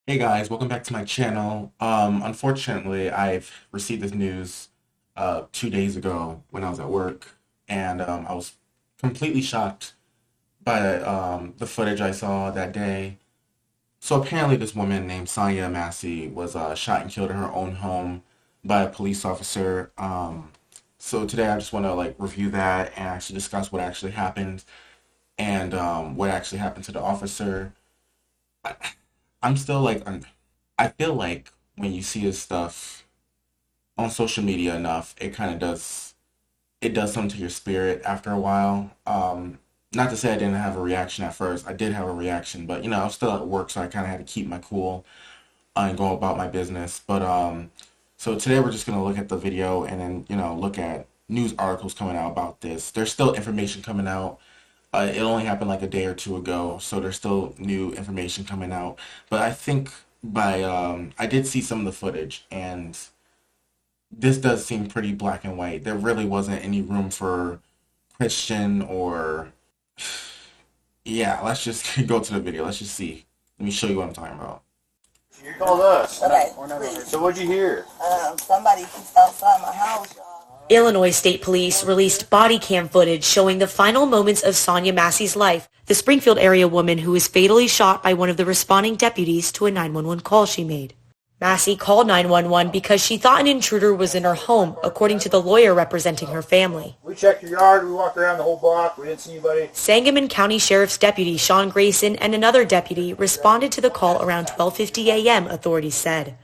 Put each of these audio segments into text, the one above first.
Hey guys, welcome back to my channel. Unfortunately, I've received this news 2 days ago when I was at work, and I was completely shocked by the footage I saw that day. So apparently, this woman named Sonya Massey was shot and killed in her own home by a police officer. So today, I just want to like review that and actually discuss what actually happened and what actually happened to the officer. I'm still like I feel like when you see this stuff on social media enough, it does something to your spirit after a while. Not to say I didn't have a reaction at first. I did have a reaction, but I was still at work, so I kind of had to keep my cool and go about my business. But so today we're just gonna look at the video and then look at news articles coming out about this. There's still information coming out. It only happened like a day or two ago, so there's still new information coming out. But I think I did see some of the footage, and this does seem pretty black and white. There really wasn't any room for Christian or yeah. Let's just go to the video. Let's just see. Let me show you what I'm talking about. You called us. Okay, So what'd you hear? somebody keeps outside my house, y'all. Illinois State Police released body cam footage showing the final moments of Sonya Massey's life, the Springfield area woman who was fatally shot by one of the responding deputies to a 911 call she made. Massey called 911 because she thought an intruder was in her home, according to the lawyer representing her family. We checked your yard. We walked around the whole block. We didn't see anybody. Sangamon County Sheriff's Deputy Sean Grayson and another deputy responded to the call around 12:50 a.m., authorities said.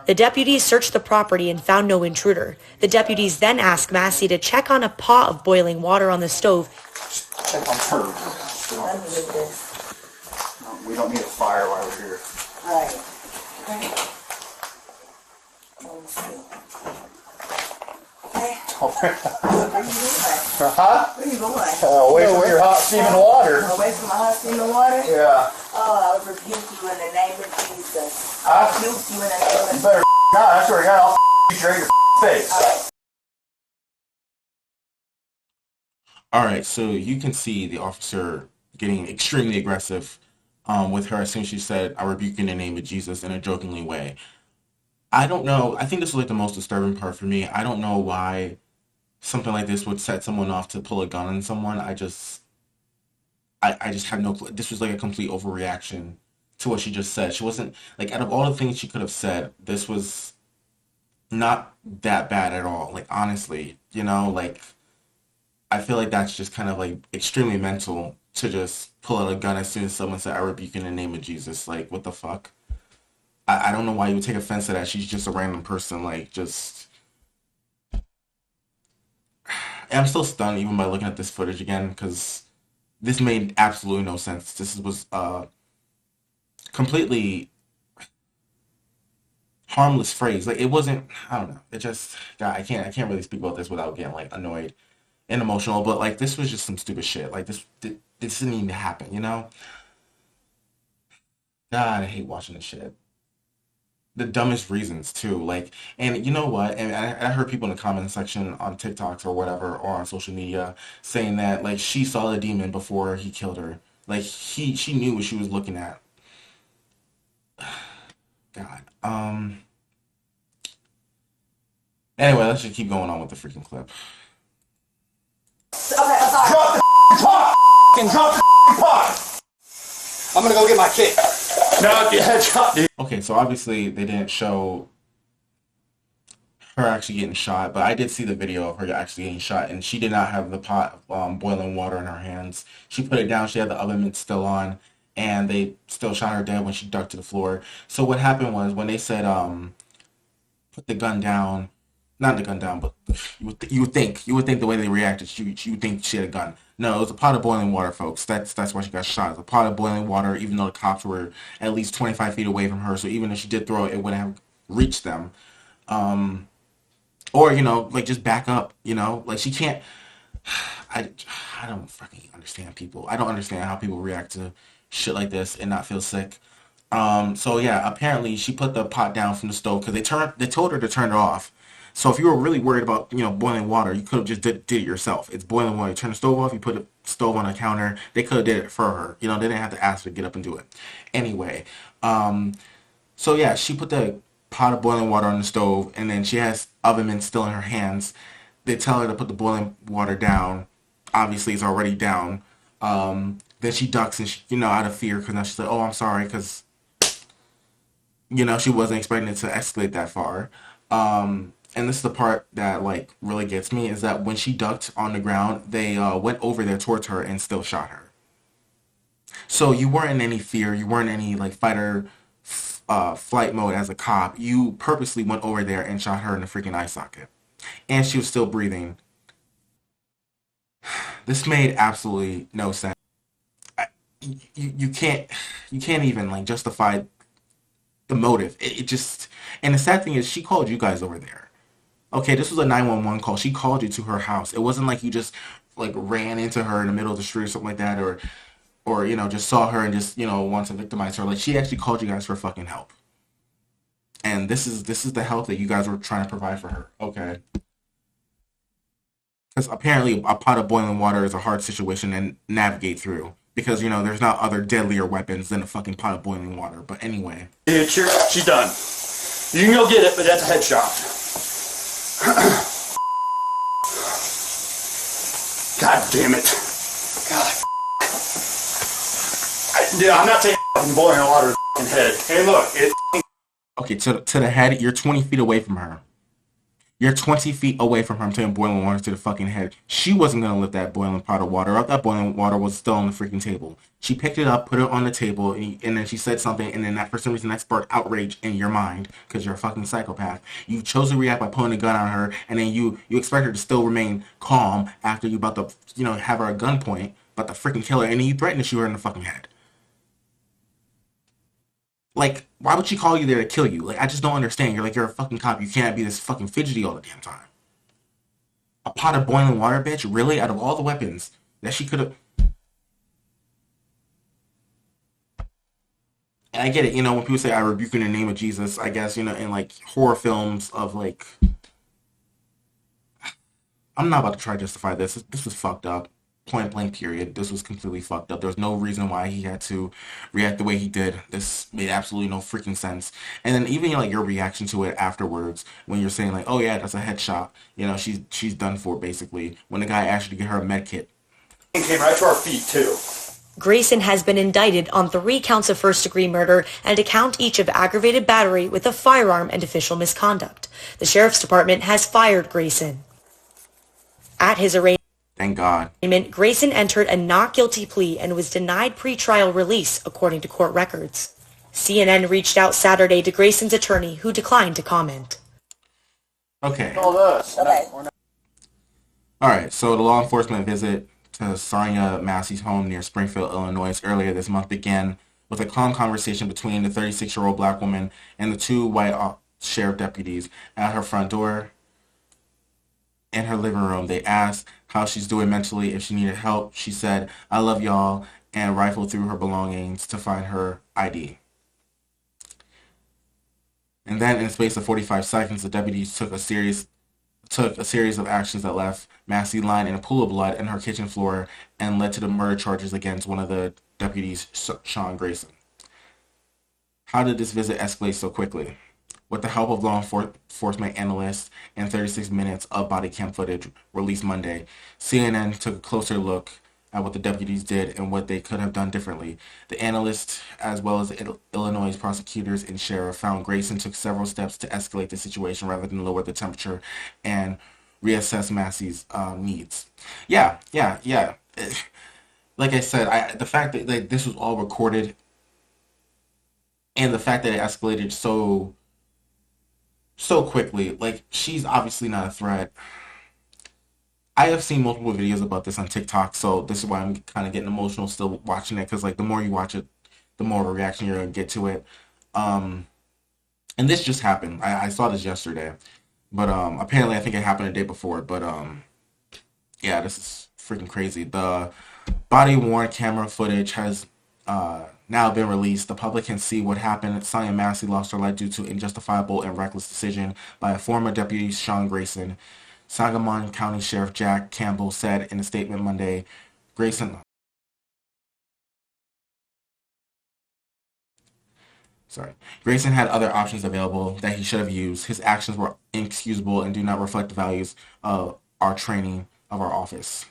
The deputies searched the property and found no intruder. The deputies then asked Massey to check on a pot of boiling water on the stove. Check on her. Let me get this. We don't need a fire while we're here. Right. Okay. Let me see. Okay. Where you going? Huh? Where you going? Away from your hot steaming water. Away from my hot steaming water? Yeah. Oh, I rebuke you in the name of Jesus. I I rebuke you in the name of You better not. I swear to God, I'll you straight in your face. All right, so you can see the officer getting extremely aggressive with her as soon as she said, "I rebuke you in the name of Jesus" in a jokingly way. I don't know. I think this was like the most disturbing part for me. I don't know why something like this would set someone off to pull a gun on someone. I just have no clue. This was like a complete overreaction to what she just said. She wasn't like out of all the things she could have said, this was not that bad at all. Like honestly, like I feel like that's just kind of like extremely mental to just pull out a gun as soon as someone said, "I rebuke you in the name of Jesus." Like what the fuck? I don't know why you would take offense to that. She's just a random person. Like just and I'm still stunned even by looking at this footage again because this made absolutely no sense. This was completely harmless phrase. Like it wasn't. I don't know. It just. God, I can't really speak about this without getting like annoyed and emotional. But like this was just some stupid shit. Like this didn't even happen. God, I hate watching this shit. The dumbest reasons too. Like, and you know what? And I heard people in the comment section on TikToks or whatever or on social media saying that like she saw the demon before he killed her. Like she knew what she was looking at. God. Anyway, let's just keep going on with the freaking clip. Okay, I'm sorry. Drop the pot. Drop the pot. I'm gonna go get my kid. No, yeah, drop, dude. Okay, so obviously they didn't show her actually getting shot, but I did see the video of her actually getting shot, and she did not have the pot of boiling water in her hands. She put it down. She had the oven mitt still on, and they still shot her dead when she ducked to the floor. So what happened was when they said put the gun down, not the gun down, but you would think the way they reacted, you would think she had a gun. No, it was a pot of boiling water, folks. That's why she got shot. It was a pot of boiling water, even though the cops were at least 25 feet away from her. So even if she did throw it, it wouldn't have reached them. Um, or like just back up. Like she can't. I I don't fucking understand people. I don't understand how people react to shit like this and not feel sick. So yeah, apparently she put the pot down from the stove because they told her to turn it off. So if you were really worried about, boiling water, you could have just did it yourself. It's boiling water. You turn the stove off, you put the stove on the counter. They could have did it for her. They didn't have to ask her to get up and do it. Anyway, So yeah, she put the pot of boiling water on the stove, and then she has oven mitts still in her hands. They tell her to put the boiling water down. Obviously, it's already down. Then she ducks and she, out of fear, because now she's like, "Oh, I'm sorry," because she wasn't expecting it to escalate that far. And this is the part that like really gets me is that when she ducked on the ground, they went over there towards her and still shot her. So you weren't in any fear. You weren't in any like flight mode as a cop. You purposely went over there and shot her in the freaking eye socket, and she was still breathing. This made absolutely no sense. You can't even like justify the motive. It just, and the sad thing is she called you guys over there. Okay, this was a 911 call. She called you to her house. It wasn't like you just like ran into her in the middle of the street or something like that, or just saw her and just want to victimize her. Like she actually called you guys for fucking help. And this is the help that you guys were trying to provide for her. Okay. Because apparently a pot of boiling water is a hard situation to navigate through. Because, there's not other deadlier weapons than a fucking pot of boiling water. But anyway. Dude, she's done. You can go get it, but that's a headshot. God damn it. God. Dude, I'm not taking boiling water to the head. Hey, look, it's Okay, to the head, you're 20 feet away from her. You're 20 feet away from her. I'm taking boiling water to the fucking head. She wasn't going to lift that boiling pot of water up. That boiling water was still on the freaking table. She picked it up, put it on the table, and then she said something, and then that, for some reason, that sparked outrage in your mind, because you're a fucking psychopath. You chose to react by pulling a gun on her, and then you expect her to still remain calm after you about to, have her at gunpoint, about to freaking kill her, and then you threaten to shoot her in the fucking head. Like, why would she call you there to kill you? Like, I just don't understand. You're a fucking cop. You can't be this fucking fidgety all the damn time. A pot of boiling water, bitch? Really? Out of all the weapons that she could have... And I get it, when people say, I rebuke in the name of Jesus, I guess, in, like, horror films of, like... I'm not about to try to justify this. This was fucked up. Point blank period. This was completely fucked up. There's no reason why he had to react the way he did. This made absolutely no freaking sense. And then even like your reaction to it afterwards, when you're saying like, "Oh yeah, that's a headshot," she's done for basically. When the guy asked you to get her a med kit, it came right to our feet too. Grayson has been indicted on 3 counts of first-degree murder and a count each of aggravated battery with a firearm and official misconduct. The sheriff's department has fired Grayson. At his arraignment, thank God, Grayson entered a not guilty plea and was denied pretrial release, according to court records. CNN reached out Saturday to Grayson's attorney, who declined to comment. Okay. All this. Okay. All right. So the law enforcement visit to Sonya Massey's home near Springfield, Illinois, earlier this month began with a calm conversation between the 36-year-old black woman and the 2 white sheriff deputies at her front door. In her living room, they asked how she's doing mentally, if she needed help. She said, "I love y'all," and rifled through her belongings to find her ID. And then in a space of 45 seconds, the deputies took a series of actions that left Massey lying in a pool of blood in her kitchen floor and led to the murder charges against one of the deputies, Sean Grayson. How did this visit escalate so quickly? With the help of law enforcement analysts and 36 minutes of body cam footage released Monday, CNN took a closer look at what the deputies did and what they could have done differently. The analysts, as well as Illinois prosecutors and sheriff, found Grayson took several steps to escalate the situation rather than lower the temperature and reassess Massey's needs. Yeah. Like I said, the fact that like, this was all recorded and the fact that it escalated so quickly, like, she's obviously not a threat. I have seen multiple videos about this on TikTok, so this is why I'm kind of getting emotional still watching it, because like the more you watch it, the more of a reaction you're gonna get to it. And this just happened. I saw this yesterday, but apparently I think it happened the day before. But yeah, this is freaking crazy. The body-worn camera footage has now been released. The public can see what happened. Sonya Massey lost her life due to unjustifiable and reckless decision by a former deputy, Sean Grayson. Sangamon County Sheriff Jack Campbell said in a statement Monday, Grayson Sorry. Grayson had other options available that he should have used. His actions were inexcusable and do not reflect the values of our training of our office.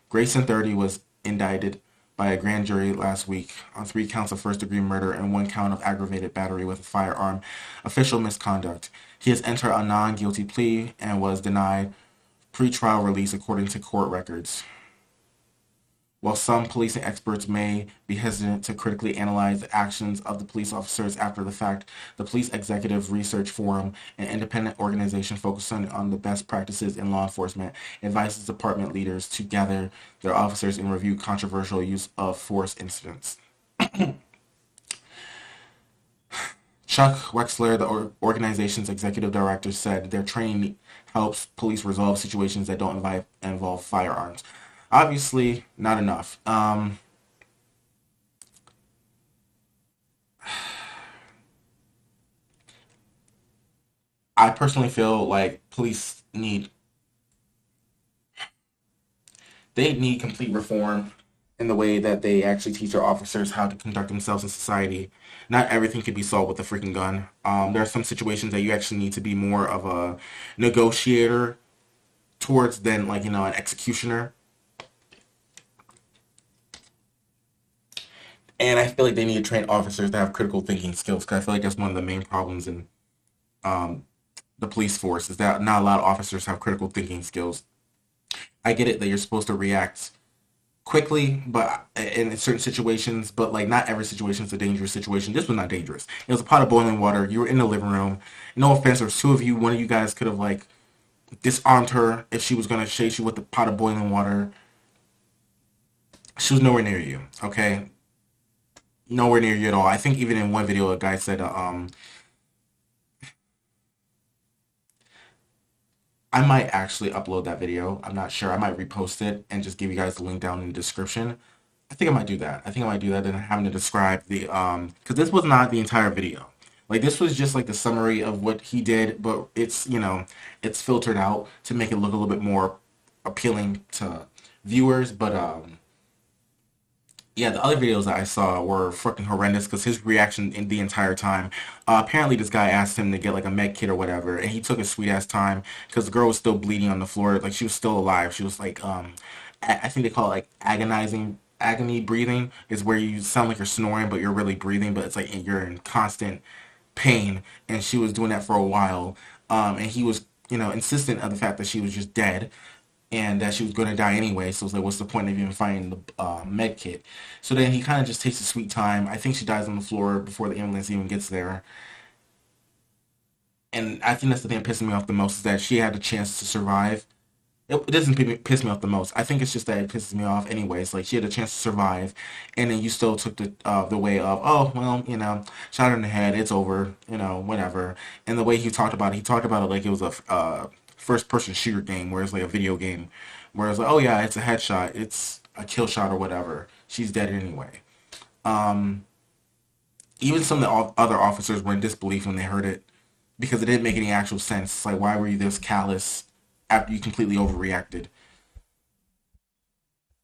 Grayson, 30, was indicted by a grand jury last week on 3 counts of first-degree murder and 1 count of aggravated battery with a firearm, official misconduct. He has entered a non-guilty plea and was denied pre-trial release according to court records. While some policing experts may be hesitant to critically analyze the actions of the police officers after the fact, the Police Executive Research Forum, an independent organization focusing on the best practices in law enforcement, advises department leaders to gather their officers and review controversial use of force incidents. Chuck Wexler, the organization's executive director, said their training helps police resolve situations that don't involve firearms. Obviously, not enough. I personally feel like police need complete reform in the way that they actually teach their officers how to conduct themselves in society. Not everything can be solved with a freaking gun. There are some situations that you actually need to be more of a negotiator towards than like, an executioner. And I feel like they need to train officers to have critical thinking skills because I feel like that's one of the main problems in the police force is that not a lot of officers have critical thinking skills. I get it that you're supposed to react quickly, but in certain situations, but like not every situation is a dangerous situation. This was not dangerous. It was a pot of boiling water. You were in the living room. No offense, there was 2 of you. One of you guys could have like disarmed her if she was gonna chase you with the pot of boiling water. She was nowhere near you. Okay, nowhere near you at all. I think even in one video, a guy said, I might actually upload that video. I'm not sure. I might repost it and just give you guys the link down in the description. I think I might do that. I think I might do that and having to describe the because this was not the entire video. Like this was just like the summary of what he did, but it's it's filtered out to make it look a little bit more appealing to viewers. But yeah, the other videos that I saw were fucking horrendous because his reaction in the entire time. Apparently, this guy asked him to get like a med kit or whatever, and he took a sweet ass time because the girl was still bleeding on the floor, like she was still alive. She was like, I think they call it like agony breathing, is where you sound like you're snoring, but you're really breathing, but it's like you're in constant pain, and she was doing that for a while, and he was insistent of the fact that she was just dead and that she was going to die anyway. So it's like, what's the point of even finding the med kit? So then he kind of just takes a sweet time. I think she dies on the floor before the ambulance even gets there. And I think that's the thing that pisses me off the most is that she had a chance to survive. It doesn't piss me off the most. I think it's just that it pisses me off anyways. Like she had a chance to survive, and then you still took the way of, oh well, shot her in the head, it's over, whatever. And the way he talked about it like it was a first person shooter game, where it's like a video game, where it's like, oh yeah, it's a headshot, it's a kill shot or whatever. She's dead anyway. Um, Even some of the other officers were in disbelief when they heard it because it didn't make any actual sense. It's like, why were you this callous after you completely overreacted?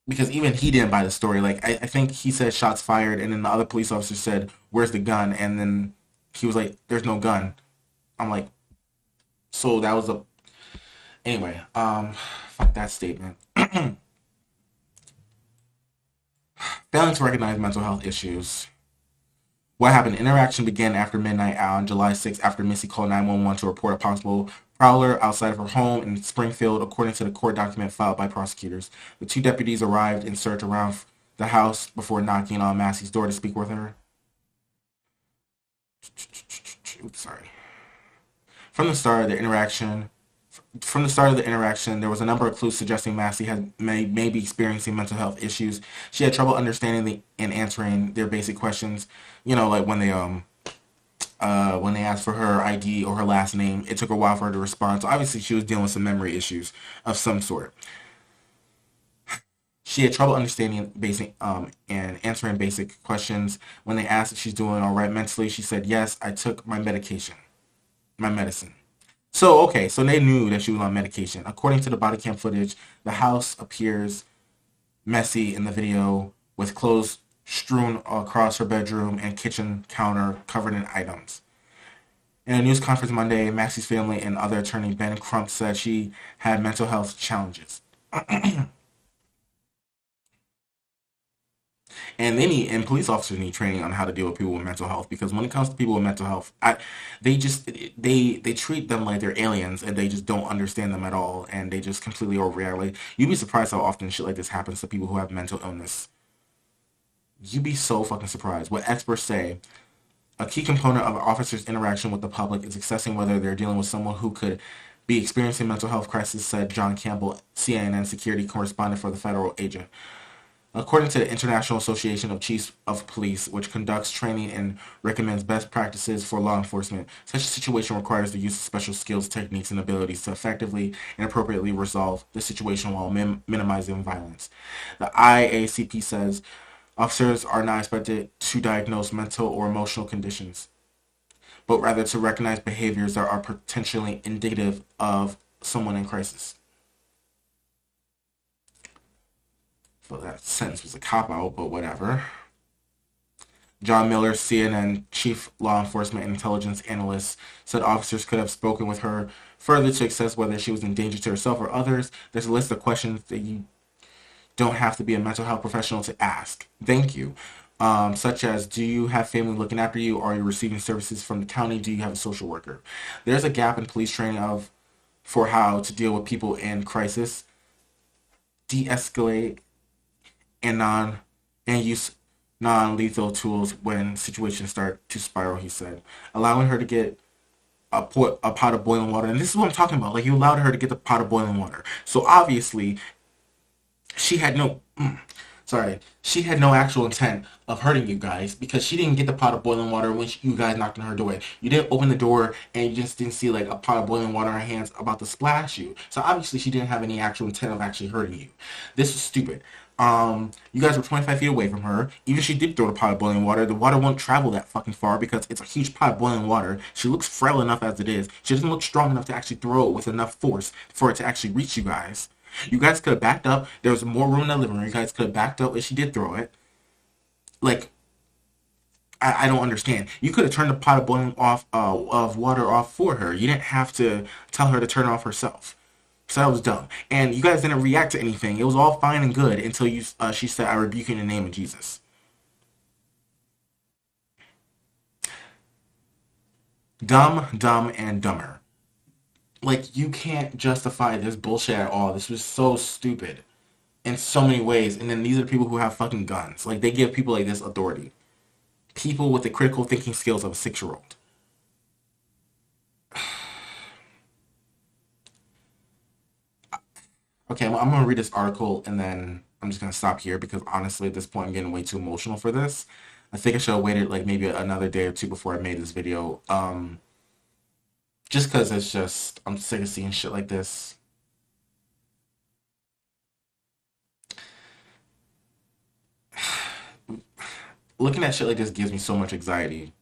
Because even he didn't buy the story. Like, I think he said shots fired, and then the other police officer said, "Where's the gun?" And then he was like, "There's no gun." I'm like, so that was a anyway. Fuck that statement. Failing to recognize mental health issues. What happened? Interaction began after midnight on July 6th after Missy called 911 to report a possible prowler outside of her home in Springfield, according to the court document filed by prosecutors. The 2 deputies arrived and searched around the house before knocking on Massey's door to speak with her. Oops, sorry. From the start of the interaction, there was a number of clues suggesting Massey may be experiencing mental health issues. She had trouble understanding and answering their basic questions. Like when they asked for her ID or her last name, it took a while for her to respond. So obviously she was dealing with some memory issues of some sort. She had trouble understanding basic and answering basic questions. When they asked if she's doing all right mentally, she said, "Yes, I took my medicine." So, okay, so they knew that she was on medication. According to the body cam footage, the house appears messy in the video with clothes strewn across her bedroom and kitchen counter covered in items. In a news conference Monday, Massey's family and other attorney Ben Crump said she had mental health challenges. And police officers need training on how to deal with people with mental health, because when it comes to people with mental health, they just they treat them like they're aliens, and they just don't understand them at all, and they just completely overreact. Like, you'd be surprised how often shit like this happens to people who have mental illness. You'd be so fucking surprised. What experts say, a key component of an officer's interaction with the public is assessing whether they're dealing with someone who could be experiencing mental health crisis, said John Campbell, CNN security correspondent for the federal agent. According to the International Association of Chiefs of Police, which conducts training and recommends best practices for law enforcement, such a situation requires the use of special skills, techniques, and abilities to effectively and appropriately resolve the situation while minimizing violence. The IACP says officers are not expected to diagnose mental or emotional conditions, but rather to recognize behaviors that are potentially indicative of someone in crisis. So that sentence was a cop-out, but whatever. John Miller, CNN chief law enforcement and intelligence analyst, said officers could have spoken with her further to assess whether she was in danger to herself or others. There's a list of questions that you don't have to be a mental health professional to ask. Thank you. Such as, do you have family looking after you? Are you receiving services from the county? Do you have a social worker? There's a gap in police training for how to deal with people in crisis, de-escalate, and use non-lethal tools when situations start to spiral, he said. Allowing her to get a pot of boiling water. And this is what I'm talking about. Like, you allowed her to get the pot of boiling water. So obviously, she had no... she had no actual intent of hurting you guys, because she didn't get the pot of boiling water when you guys knocked on her door. You didn't open the door and you just didn't see like a pot of boiling water in her hands about to splash you. So obviously she didn't have any actual intent of actually hurting you. This is stupid. You guys were 25 feet away from her. Even if she did throw the pot of boiling water, the water won't travel that fucking far because it's a huge pot of boiling water. She looks frail enough as it is. She doesn't look strong enough to actually throw it with enough force for it to actually reach you guys. You guys could have backed up. There was more room in the living room. You guys could have backed up if she did throw it. Like, I don't understand. You could have turned the pot of boiling off of water off for her. You didn't have to tell her to turn it off herself. So that was dumb. And you guys didn't react to anything. It was all fine and good until she said, "I rebuke you in the name of Jesus." Dumb, dumb, and dumber. Like, you can't justify this bullshit at all. This was so stupid in so many ways. And then these are people who have fucking guns. Like, they give people like this authority. People with the critical thinking skills of a 6-year-old. Okay, well, I'm going to read this article and then I'm just going to stop here, because honestly at this point I'm getting way too emotional for this. I think I should have waited like maybe another day or two before I made this video. Just because I'm sick of seeing shit like this. Looking at shit like this gives me so much anxiety.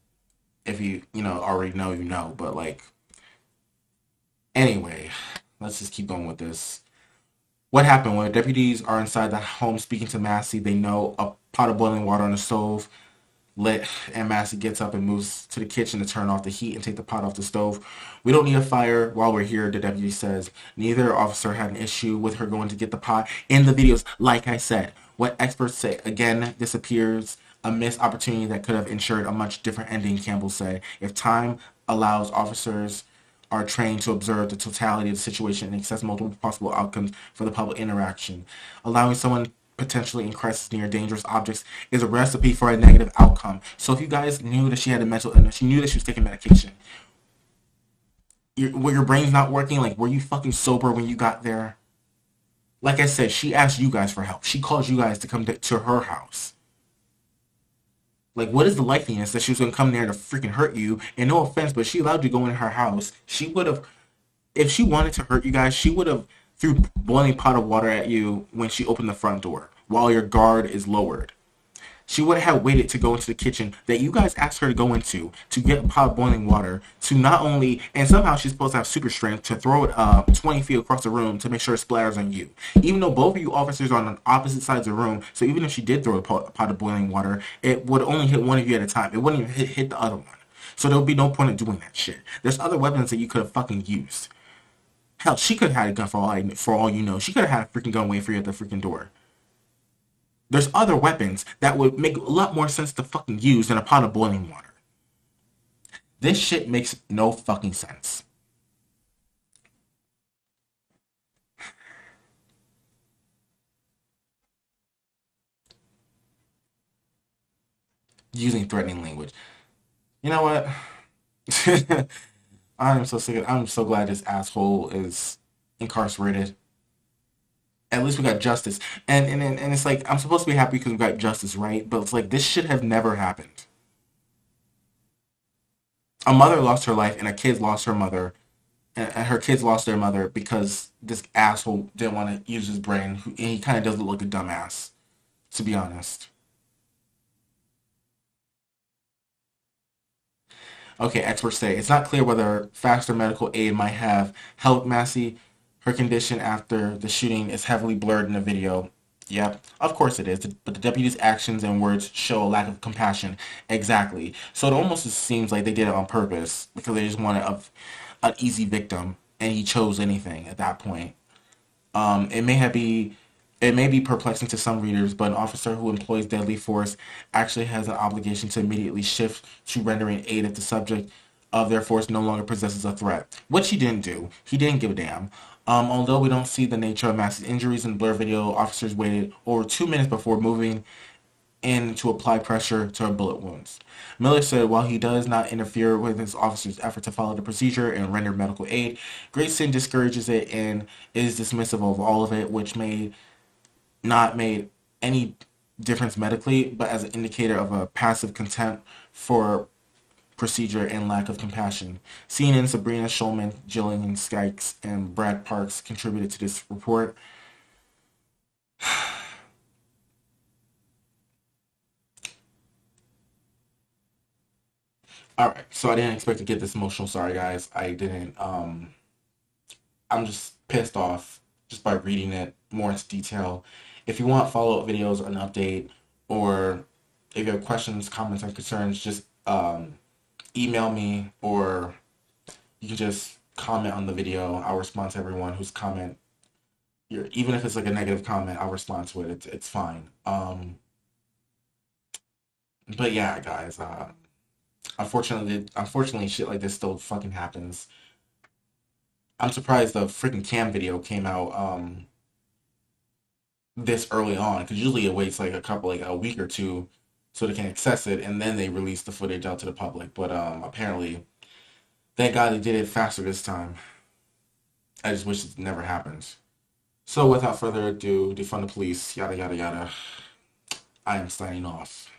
If you already know, you know. But like, anyway, let's just keep going with this. What happened when deputies are inside the home speaking to Massey? They know a pot of boiling water on the stove lit, and Massey gets up and moves to the kitchen to turn off the heat and take the pot off the stove. "We don't need a fire while we're here," the deputy says. Neither officer had an issue with her going to get the pot in the videos. Like I said, what experts say, again, this appears a missed opportunity that could have ensured a much different ending, Campbell said. If time allows, officers are trained to observe the totality of the situation and assess multiple possible outcomes for the public interaction. Allowing someone potentially in crisis near dangerous objects is a recipe for a negative outcome. So if you guys knew that she had a mental illness, you knew that she was taking medication, were your brain's not working? Like, were you fucking sober when you got there? Like I said, she asked you guys for help. She called you guys to come to her house. Like, what is the likeliness that she was going to come there to freaking hurt you? And no offense, but she allowed you to go in her house. She would have, if she wanted to hurt you guys, she would have threw boiling pot of water at you when she opened the front door while your guard is lowered. She would have waited to go into the kitchen that you guys asked her to go into to get a pot of boiling water to not only, and somehow she's supposed to have super strength to throw it 20 feet across the room to make sure it splatters on you. Even though both of you officers are on opposite sides of the room, so even if she did throw a pot of boiling water, it would only hit one of you at a time. It wouldn't even hit the other one. So there would be no point in doing that shit. There's other weapons that you could have fucking used. Hell, she could have had a gun for all you know. She could have had a freaking gun waiting for you at the freaking door. There's other weapons that would make a lot more sense to fucking use than a pot of boiling water. This shit makes no fucking sense. Using threatening language. You know what? I'm so sick of, I'm so glad this asshole is incarcerated. At least we got justice. And it's like I'm supposed to be happy because we got justice, right? But it's like this should have never happened. A mother lost her life and a kid lost her mother, and her kids lost their mother because this asshole didn't want to use his brain. And he kind of does look like a dumbass, to be honest. Okay, experts say it's not clear whether faster medical aid might have helped Massey. Her condition after the shooting is heavily blurred in the video. Yep, of course it is. But the deputy's actions and words show a lack of compassion. Exactly. So it almost seems like they did it on purpose because they just wanted an easy victim, and he chose anything at that point. It may have be it may be perplexing to some readers, but an officer who employs deadly force actually has an obligation to immediately shift to rendering aid if the subject of their force no longer possesses a threat, which he didn't do. He didn't give a damn. Although we don't see the nature of Massey's injuries in the blur video, officers waited over 2 minutes before moving in to apply pressure to her bullet wounds. Miller said while he does not interfere with his officers' effort to follow the procedure and render medical aid, Grayson discourages it and is dismissive of all of it, which may not made any difference medically, but as an indicator of a passive contempt for procedure and lack of compassion. CNN, Sabrina Schulman, Jillian Skikes, and Brad Parks contributed to this report. Alright, so I didn't expect to get this emotional. Sorry, guys. I didn't. I'm just pissed off just by reading it more into detail. If you want follow-up videos or an update, or if you have questions, comments, or concerns, just email me, or you can just comment on the video. I'll respond to everyone who's comment. Even if it's like a negative comment, I'll respond to it. It's fine. But yeah, guys. Unfortunately, shit like this still fucking happens. I'm surprised the freaking cam video came out this early on, because usually it waits like a week or two so they can access it, and then they release the footage out to the public. But apparently, thank God they did it faster this time. I just wish it never happened. So without further ado, defund the police, yada yada yada. I am signing off.